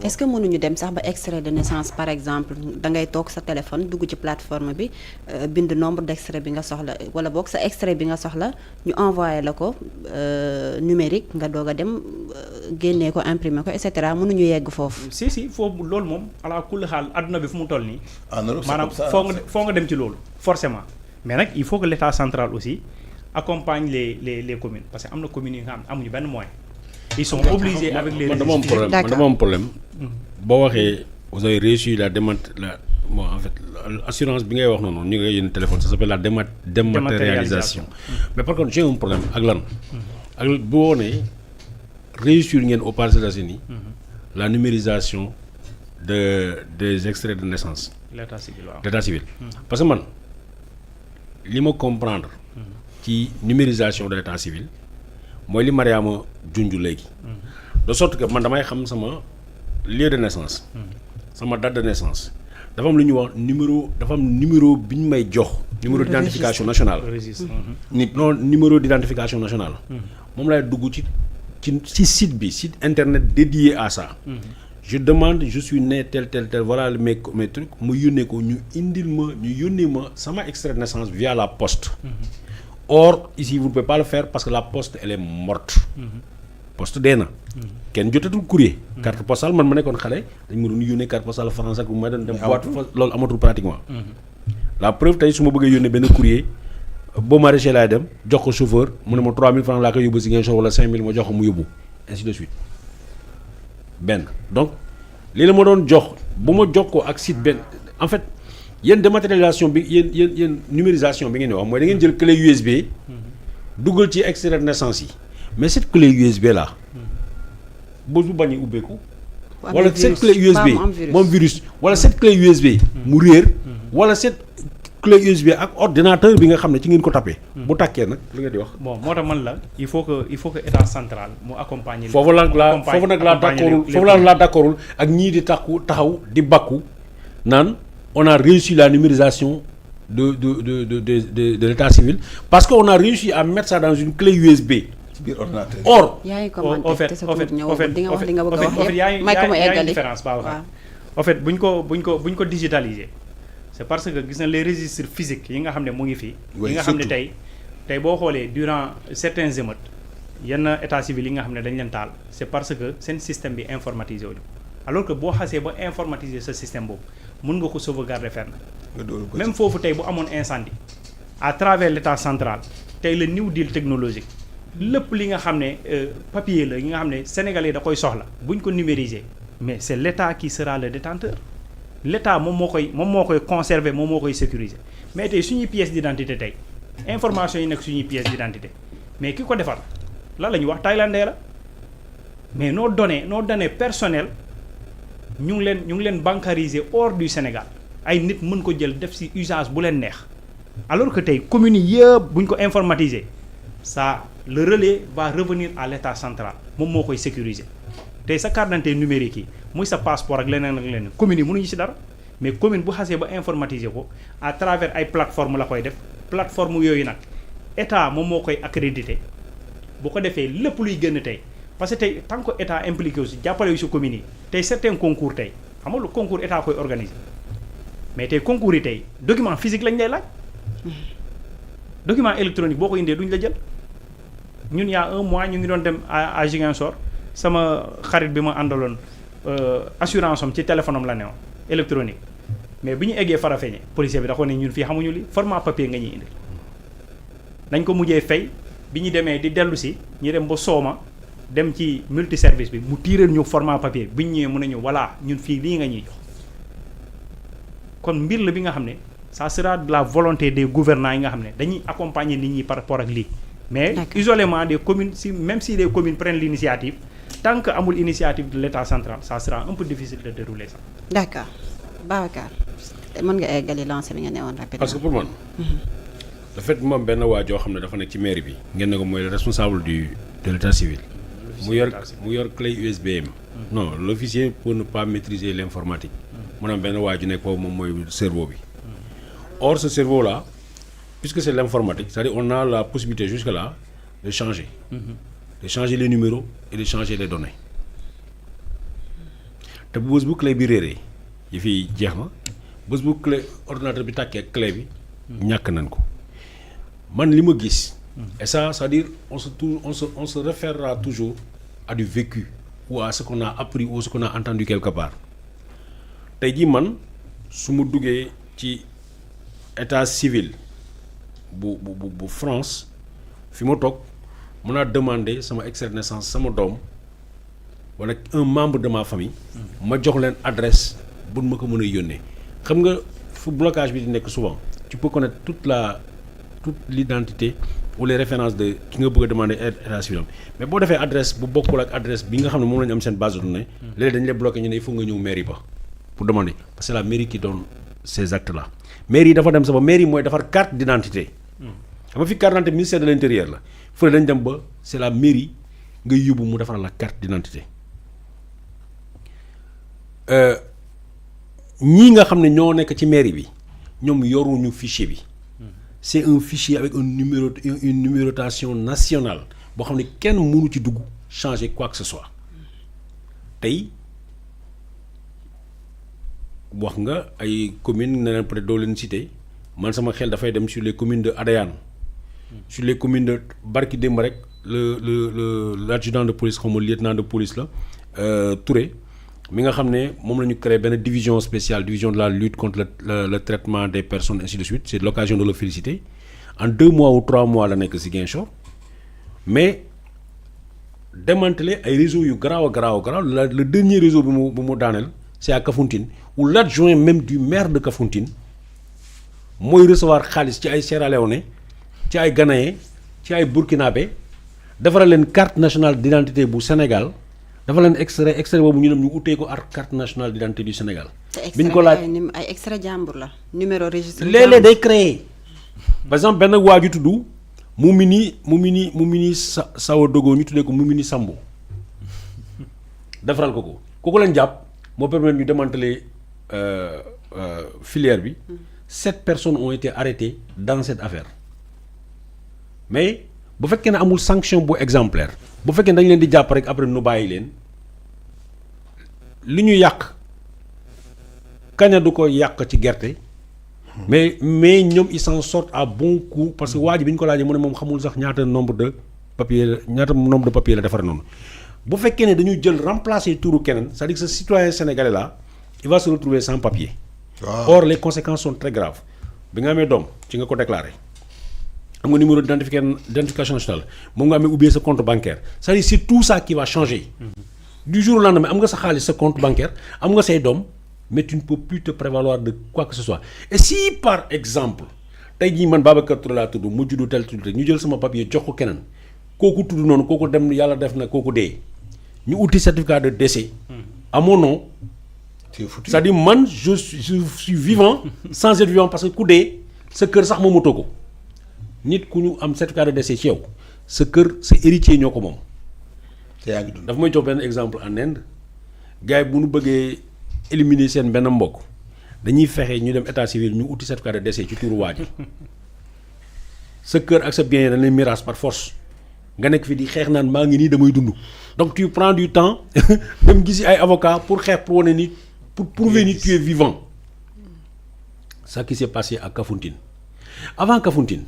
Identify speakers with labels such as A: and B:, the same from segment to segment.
A: est-ce que mënuñu dem sax ba extrait de naissance par exemple da ngay toog sa téléphone dugg ci plateforme bi bind nombre d'extrait bi nga soxla wala boog sa extrait bi nga soxla ñu envoyé la ko numérique nga doog a dem génnee ko imprimer ko et cetera mënuñu yegg foofu.
B: si foofu loolu moom ala kulli xaal adduna bi fu mu toll nii. maanaam foo nga dem ci loolu forcément. mais nag il faut que l'État central aussi accompagne les communes parce que am na communes yi nga xam amuñu benn moyen. ils sont obligés avec les
C: man dama am problème boo waxee vous avez réussi la en fait assurance bi ngay wax noonu ñu ngi yéen téléphone ça s'appelle la dématérialisation mais par contre j'ai un problème ak lan ak bu woonee réussir ngeen au Parcelles Assainies la numérisation des extraits de naissance l'état civil parce que man li ma comprendre ci numérisation de l'état civil mooy li Mariama junj léegi de sorte que man damay xam sama lieu de naissance sama date de naissance dafa am lu ñuy wax numéro bi ñu may jox numéro d'identification nationale non numéro d'identification nationale moom laay dugg ci site bi site internet dédié à ça je demande je suis né tel voilà mes trucs mu yónnee ko ñu yónnee ma sama extrait de naissance via la poste or ici vous ne pouvez pas le faire parce que la poste elle est morte poste dee na kenn jotatul courrier carte postale man ma nekkoon xale dañ ma doon yónnee carte postale France ak bu ma doon dem boîte loolu amatul pratiquement la preuve tey su ma bëggee yónnee benn courrier boo maraîcher laay dem jox ko chauffeur mu ne ma 3000 francs laa koy yóbbu si ngeen sox wala 5000 ma jox ko mu yóbbu ainsi de suite benn donc lii la ma doon jox bu ma jox ko ak site benn en fait yéen dématérialisation bi yéen numérisation bi ngeen di wax mooy da ngeen jël clé USB dugal ci extrait de naissance yi mais cette clé USB là boo bu bañee ubbeeku wala cette clé USB moom virus wala cette clé USB mu réer wala cette clé USB ak ordinateur bi nga xam ne ci ngeen ko tapé bu tàkkee nag li nga di wax
B: bon moo tax man la il faut que état central mu accompagner
C: foofu nag laa d'accordul ak ñii di taxaw di bakku naan on a réussi la numérisation de l'état civil parce qu'on a réussi à mettre ça dans une clé USB. Or,
A: yaa ngi commenté sa tur ñëw di nga wax li nga bëgg a wax yëpp may ko ma eggali
B: différence en fait buñ ko digitaliser c'est parce que gis na les registres physiques yi nga xam ne mu ngi fii yi nga xam ne tey boo xoolee durant certains émeutes yenn état civil yi nga xam ne dañ leen taal c'est parce que seen système bi informatisé wuñu alors que boo xasee ba informatiser sa système boobu mën nga ko sauvegarder fenn même foofu tey bu amoon incendie à travers l'état central tey le new deal technologique lépp li nga xam ne papier la yi nga xam ne sénégalais da koy soxla buñ ko numériser mais c'est l'état qui sera le détenteur l'état moom moo koy conserver moom moo koy sécuriser mais tey suñuy pièce d'identité tey information yi nekk suñuy pièce d'identité mais ki ko defar lan la ñuy wax thaïlandais la mais nos données personnelles ñu ngi leen bancariser hors du Sénégal ay nit mën ko jël def ci usage bu leen neex alors que tey communes yi yëpp bu ñu ko informatiser ça le relais va revenir à l'état central moom moo koy sécuriser tey sa carte d'identité numérique yi muy sa passeport ak leneen communes yi mënuñu ci dara mais commune bu xasee ba informatiser ko à travers ay plateforme la koy def plateforme yooyu nag état moom moo koy accrédité bu ko defee lépp luy génn tey parce que tey tant que état impliqué aussi jàppale yu si communes yi tey certains concours tey xam nga lu concours état koy organiser mais tey concours yi tey document physique lañ lay laaj document électronique boo ko indee duñ la jël ñun y a un mois ñu ngi doon dem à Ziguinchor sama xarit bi ma àndaloon assurance am ci téléphone am la newoon électronique mais bi ñu eggee Farafeñe policier bi da ko ne ñun fii xamuñu li format papier nga ñuy indi dañ ko mujjee fay bi ñu demee di dellu si ñu dem ba Sooma dem ci multiservice bi mu tiiral ñu format papier bi ñu ñëwee mën a ñëw voilà ñun fii lii nga ñuy jox kon mbir la bi nga xam ne ça sera de la volonté des gouvernants yi nga xam ne dañuy accompagner nit ñi par rapport ak lii mais isolément des communes même si les communes prennent l'initiative tant que amul initiative de l'état central ça sera un peu difficile de dérouler ça.
A: D'accord Babacar mën nga eggali lancer bi nga newoon rapidement.
C: parce que pour man. le fait moom benn waa joo xam ne dafa nekk ci mairie bi ngeen ne ko mooy le responsable de l'état civil. mu yor clé USB am. non l'officier pour ne pas maîtriser l'informatique. mu am benn waa ju nekk foofu moom mooy cerveau bi. or ce cerveau là puisque c'est l'informatique c'est-à-dire on a la possibilité jusque là de changer. De changer les numéros et de changer les données. te bés bu clé bi réeree yi fi jeex na bés bu clé ordinateur bi tàkkee clé bi ñàkk nañ ko man li ma gis et ça c'est-à-dire on se référera toujours à du vécu ou à ce qu'on a appris ou ce qu'on a entendu quelque part tey jii man su ma duggee ci état civil bu France fi ma toog mën a demander sama extrait de naissance sama doom wala un membre de ma famille ma jox leen adresse bu ma ko mën a yónnee xam nga fu blocage bi di nekk souvent tu peux connaître toute l'identité ou les références de ki nga bëgg a demander état civil mais boo defee adresse bu bokkul ak adresse bi nga xam ne moom la ñu am seen base de données léeg-léeg dañu lay bloqué ñu ne il faut nga ñëw mairie ba pour demander parce que c'est la mairie qui donne ces actes là mairie dafa dem sa ba mairie mooy defar carte d'identité xam nga fi carte d'identité ministère de l'intérieur la fële dañ dem ba c'est la mairie ngay yóbbu mu defar la carte d'identité ñii nga xam ne ñoo nekk ci mairie bi ñoom yoruñu fichier bi c'est un fichier avec une numérotation nationale boo xam ne kenn mënu ci dugg changer quoi que ce soit tey wax nga ay communes ne leen peut-être doo leen citer man sama xel dafay dem sur les communes de Adéane sur les communes de barki démb rek l'adjudant de police xaw ma lieutenant de police la Touré mi nga xam ne moom la ñu créé benn division spéciale division de la lutte contre le traitement des personnes ainsi de suite c'est l'occasion de le féliciter en 2 mois ou 3 mois la nekk Ziguinchor mais démanteler ay réseaux yu garaaw le dernier réseau bu mu daaneel c'est à Kafountine où l'adjoint même du maire de Kafountine mooy recevoir xaalis ci ay Sierra Leone ci ay Ghanéen ci ay Burkinabé defaral leen carte nationale d'identité bu Sénégal dafa leen extrait boobu ñu dem ñu utee ko ak carte nationale d'identité du Sénégal. biñ ko laaj
A: ay extrait jàmbur la numéro registre.
C: léeg-léeg day créer par exemple benn waa ju tudd Mumini Sawo Dogo ñu tuddee ko Mumini Sambo defaral ko kooku leen jàpp moo permettre ñu démanteler filière bi 7 personnes ont été arrêtées dans cette affaire mais bu fekkee ne amul sanction bu exemplaire bu fekkee ne dañ leen di jàpp rek après nu bàyyi leen li ñu yàq kaña du ko yàq ci gerte mais ñoom ils s'en sortent à bon coup parce que waa ji bi ñu ko laajee mu ne moom xamul sax ñaata nombre de papier la defar noonu bu fekkee ne dañu jël remplacer turu keneen c'est-à-dire que ce citoyen sénégalais là il va se retrouver sans papier. Or les conséquences sont très graves bi nga amee doom ci nga ko déclaré am nga numéro d'identification nationale moom nga amee oublier sa compte bancaire c'est-à-dire c'est tout ça qui va changer. Du jour au lendemain am nga sa xaalis sa compte bancaire am nga say doom mais tu ne peux plus te prévaloir de quoi que ce soit et si par exemple tey jii man Babacar Touré laa tudd mu juddu tel tudd ñu jël sama papier jox ko keneen kooku tudd noonu kooku dem yàlla def na kooku dee ñu uti certificat de décès à mon nom. C'est-à-dire man je suis vivant sans être vivant parce que ku dee sa kër sax moomatoo ko nit ku ñu am certificat de décès ci yow sa kër sa héritier ñoo ko moom.
D: te yaa ngi dund
C: dafa may jox benn exemple en Inde gars yi bu ñu bëggee éliminer seen benn mbokk dañuy fexe ñu dem état civil ñu uti certificat de décès ci turu waa ji sa kër ak sa bien yi dañ leen miraas par force nga nekk fi di xeex naan maa ngi nii damay dund donc tu prends du temps dem gisi ay avocat pour xeex pour wane ni pour prouver ni tu es vivant. Ça qui s'est passé à Kafountine avant Kafountine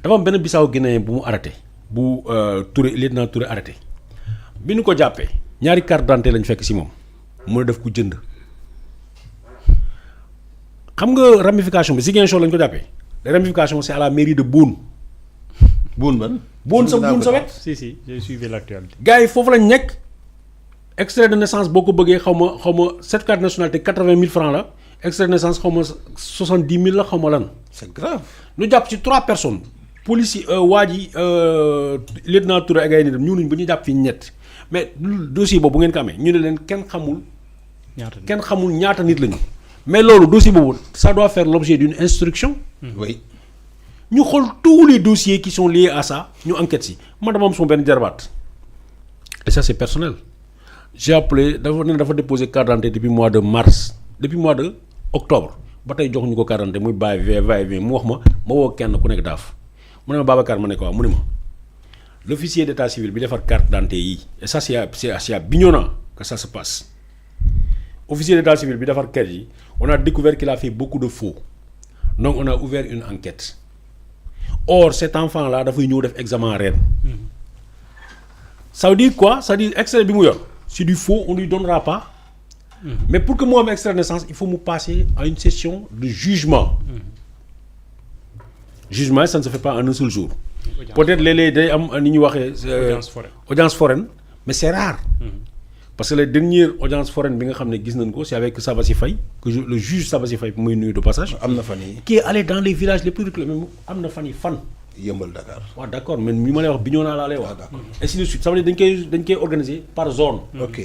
C: dafa am benn Bissau Guinéen bu mu arrêté bu Touré lieutenant Touré arrêté bi ñu ko jàppee ñaari carte d'identité lañ fekk ci moom mu def ko jënd xam nga ramification bi Ziguinchor lañ ko jàppee la ramification c'est à la mairie de Boune. Boune sa wet.
B: si j'ai suivi l'actualité.
C: gars yi foofu lañ nekk extrait de naissance boo ko bëggee xaw ma certificat de nationalité 80 000 francs la extrait de naissance xaw ma 70 000 la xaw ma lan.
D: c'est grave.
C: ñu jàpp ci 3 personnes. police yi waa ji lieutenant Touré ak ay nitam ñu bu ñu jàpp fii ñett mais dossier boobu bu ngeen ko amee ñu ne leen kenn xamul ñaata nit lañu. mais loolu dossier boobu ça doit faire l'objet d'une instruction.
D: oui.
C: ñu xool tous les dossiers qui sont liés à ça ñu enquête si man dama am sama benn jarbaat et ça c'est personnel j'ai appelé dafa déposé carte d'identité depuis mois de octobre ba tey jox ñu ko carte d'identité muy bàyyi mu wax ma woo kenn ku nekk daaf mu ne ma Babacar ma ne ko waaw mu ne ma l'officier d'état civil bi defar carte d'identité yi et ça c'est à Bignona que ça se passe officier d'état civil bi defar kër yi on a découvert qu'il a fait beaucoup de faux donc on a ouvert une enquête or cet enfant là dafay ñëw def examen ren ça veut dire quoi ça veut dire extrait bi mu yor c'est du faux on lui donnera pas mais pour que mu am extrait de naissance il faut mu passer à une session de jugement jugement ça ne se fait pas en un seul jour peut-être léeg-léeg day am ni ñuy waxee audience foraine mais c'est rare parce que la dernière audience foraine bi nga xam ne gis nañ ko c'est avec Sabassi Faye que le juge Sabassi Faye muy nuyu de passage
D: am na fan yi
C: qui est allé dans les villages les plus reculés am na fan yi fan
D: Yëmbal Dakar.
C: waaw d'accord mais mi ma lay wax Bignona laa lay wax ainsi de suite ça veut dire dañ koy organiser par zone
D: ok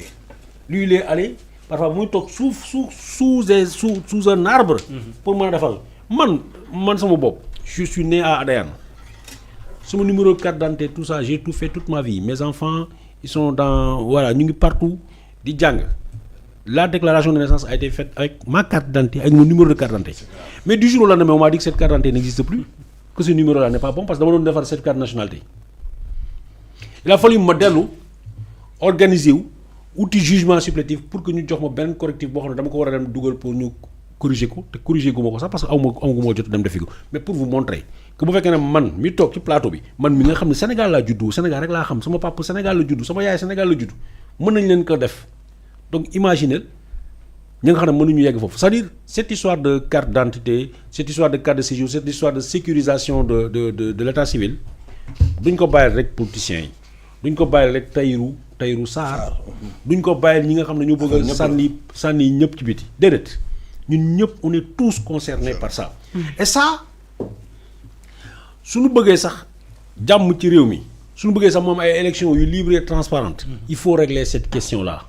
C: lui il est allé parfois muy toog sous un arbre pour mën a defal man sama bopp je suis né à Adéane sama numéro de carte d'identité tout ça j'ai tout fait toute ma vie mes enfants ils sont dans voilà ñu ngi partout di jàng la déclaration de naissance a été faite avec ma carte d'identité avec mon numéro de carte d'identité mais du jour au lendemain on m'a dit que cette carte d'identité n'existe plus que ce numéro là n'est pas bon parce que dama doon defar certificat de nationalité il a fallu ma dellu organiser wu outil jugement supplétif pour que ñu jox ma benn correctif boo xam ne dama ko war a dem dugal pour ñu corriger ko te corriger gu ma ko sax parce que aw gu ma jot dem defi ko mais pour vous montrer que bu fekkee ne man mi toog ci plateau bi man mi nga xam ne Sénégal laa juddu Sénégal rek laa xam sama papa Sénégal la juddu sama yaay Sénégal la juddu mën nañ leen ko def donc imaginez ñi nga xam ne mënuñu yegg foofu c'est-à-dire cette histoire de carte d'identité cette histoire de carte de séjour cette histoire de sécurisation de l'état civil duñ ko bàyyil rek politiciens yi duñ ko bàyyil rek Tahirou Sarr duñ ko bàyyil ñi nga xam ne ñu bëgg a sànni ñëpp ci biti déedéet ñun ñëpp on est tous concernés par ça et ça suñu bëggee sax jàmm ci réew mi suñu bëggee sax moom ay élections yu libres et transparentes il faut régler cette question là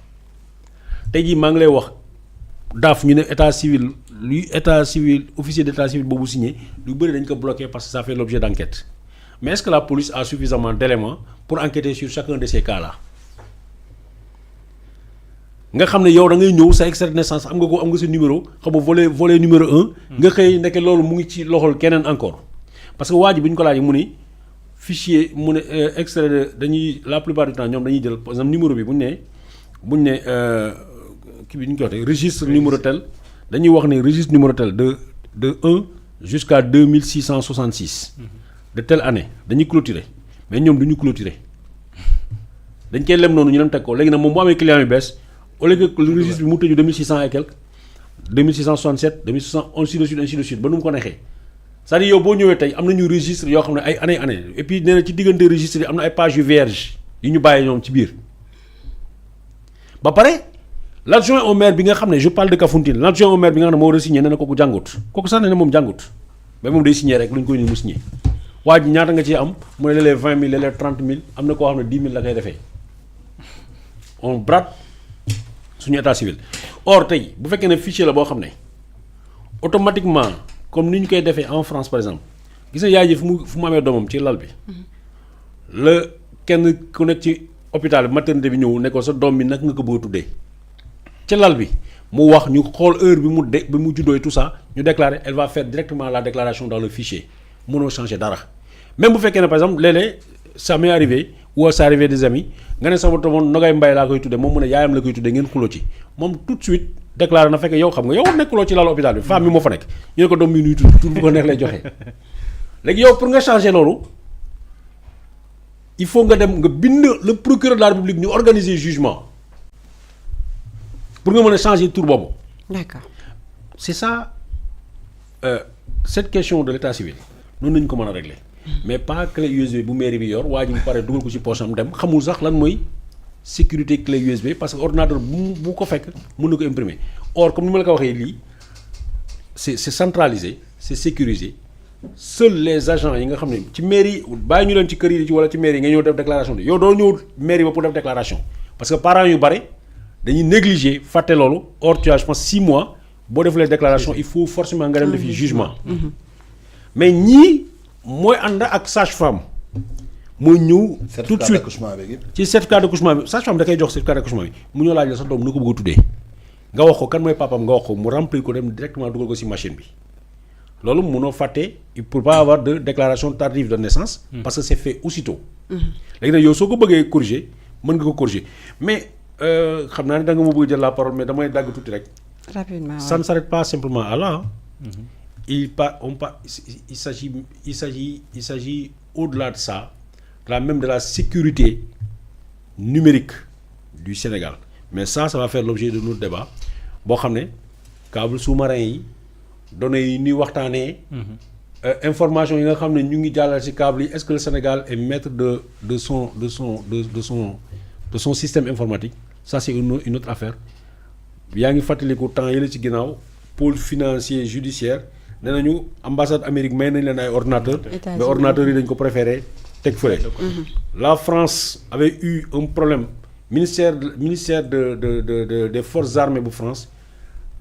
C: tey jii maa ngi lay wax daaf ñu ne état civil officier d'état civil boobu signé lu bëri dañ ko bloqué parce que ça fait l'objet d'enquête mais est-ce que la police a suffisamment d'éléments pour enquêter sur chacun de ces cas là nga xam ne yow da ngay ñëw sa extrait de naissance am nga sa numéro xam nga volet numéro 1 nga xëy nekk loolu mu ngi ci loxol keneen encore parce que waa ji bu ñu ko laajee mu ni fichier mu ne extrait de dañuy la plupart du temps ñoom dañuy jël par exemple numéro bi bu ñu ne kii bi ñu ko waxee registre numéro tel dañuy wax ne registre numéro tel de 1 jusqu'à 2666 de telle année dañuy clôturer mais ñoom du ñu clôturer dañ koy lem noonu ñu dem teg ko léegi nag moom bu amee client yu bees au lieu que le registre bi mu tëju 2600 et quelque 2667 2600 ainsi de suite ba nu mu ko neexee c'est-à-dire yow boo ñëwee tey am nañu registre yoo xam ne ay année et puis nee na ci diggante registre yi am na ay pages yu vierge yu ñu bàyyi ñoom ci biir ba pare l'adjoint au maire bi nga xam ne je parle de Kafountine l'adjoint au maire bi nga xam ne moo war a signé nee na kooku jàngut kooku sax nee na moom jàngut mais moom day signé rek lu ñu koy ni mu signé waa ji ñaata nga ci am mu ne léeg-léeg 20 000 léeg-léeg 30 000 am na koo xam ne 10 000 la koy defee on brade suñu état civil or tey bu fekkee ne fichier la boo xam ne automatiquement comme ni ñu koy defee en France par exemple gis nga yaay ji fu mu amee doomam ci lal bi la kenn ku nekk ci hôpital bi maternité bi ñëw ne ko sa doom bi nag nga ko bëgg a tuddee ci lal bi mu wax ñu xool heure bi mu juddoo tout ça ñu déclarer elle va faire directement la déclaration dans le fichier mënoo changer dara même bu fekkee ne par exemple léeg-léeg ça m'est arrivé ou ça arrivé des amis nga ne sama doom Nogay Mbaye laa koy tuddee moom mu ne yaayam la koy tuddee ngeen xuloo ci moom tout de suite déclaré na fekk yow xam nga yow nekkuloo ci lalu hôpital bi femme bi moo fa nekk ñu ne ko doom bi nuy tudd tur bu ko neex lay joxe léegi yow pour nga changer loolu il faut nga dem nga bind le procureur de la République ñu organiser jugement pour nga mën a changer tur boobu.
A: D'accord.
C: C'est ça cette question de l'état civil noonu nañu ko mën a régler mais pas clé USB bu mairie bi yor waa ji bu pare dugal ko ci poche am dem xamul sax lan mooy sécurité clé USB parce que ordinateur bu ko fekk mën na ko imprimer or comme ni ma la ko waxee lii c'est centralisé c'est sécurisé seuls les agents yi nga xam ne ci mairie bàyyi ñu leen ci kër yi ci wala ci mairie nga ñëw def déclaration de yow doo ñëw mairie ba pour def déclaration parce que parents yu bari dañuy négliger fàtte loolu or tu as je pense 6 mois boo defulee déclaration il faut forcément nga dem defi jugement mais ñii mooy ànd ak sage-femme mooy ñëw tout de suite ci certificat d'accouchement bi sage-femme da koy jox certificat d'accouchement bi mu ñëw laaj la sa doom nu ko bëgg a tuddee nga wax ko kan mooy papam nga wax ko mu remplir ko dem directement dugal ko ci machine bi loolu mënoo fàtte il peut pas avoir de déclaration tardive de naissance parce que c'est fait aussitôt léegi nag yow soo ko bëggee corriger mën nga ko corriger mais xam naa ne da nga ma bëgg jël la parole mais damay dagg tuuti rek.
A: rapidement
C: Ça ne s'arrête pas simplement à là. Il s'agit au-delà de ça, même de la sécurité numérique du Sénégal. Mais ça va faire l'objet de notre débat. Boo xam ne câble sous-marin yi données yi ñuy waxtaanee. Information yi nga xam ne ñu ngi jàllale ci câble yi est-ce que le Sénégal est maître de son système informatique? Ça c'est une autre affaire. yaa ngi fàttaliku temps yële ci ginnaaw pôle financier judiciaire nee nañu ambassade Amérique may nañ leen ay ordinateurs. mais ordinateurs yi dañ ko préféré teg fële. La France avait eu un problème ministère des forces armées bu France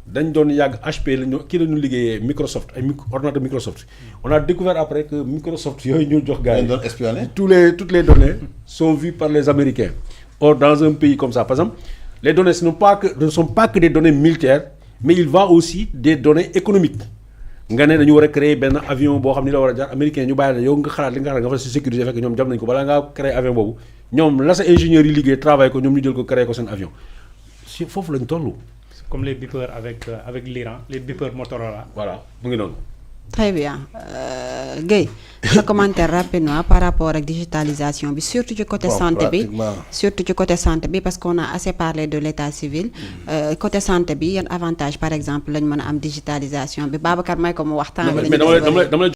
C: dañ doon yàgg HP la ñu kii la ñu liggéeyee Microsoft ay ordinateur Microsoft. On a découvert après que Microsoft yooyu ñu jox gars yi
D: doon espionné.
C: toutes les données sont vues par les Américains. Or dans un pays comme ça par exemple. Les données ne sont pas que des données militaires mais il va aussi des données économiques nga ne dañu war a créer benn avion boo xam ni la war a jaar américain ñu bàyyi la yow nga xalaat li nga xam nga fa si sécurité fekk ñoom jam nañ ko balaa ngaa créer avion boobu ñoom la sa ingénieurs yi liggéey travail ko ñoom ñu jël ko créer ko seen avion si foofu lañ toll.
B: comme les beepers avec l'Iran les beepers Motorola.
C: Voilà mu ngi noonu.
A: Très bien Guèye sa commentaire rapidement par rapport ak digitalisation bi surtout ci côté santé bi parce qu'on a assez parlé de l'état civil côté santé bi yan avantage par exemple lañ mën a am digitalisation bi Babacar may ko mu waxtaan.
C: mais dama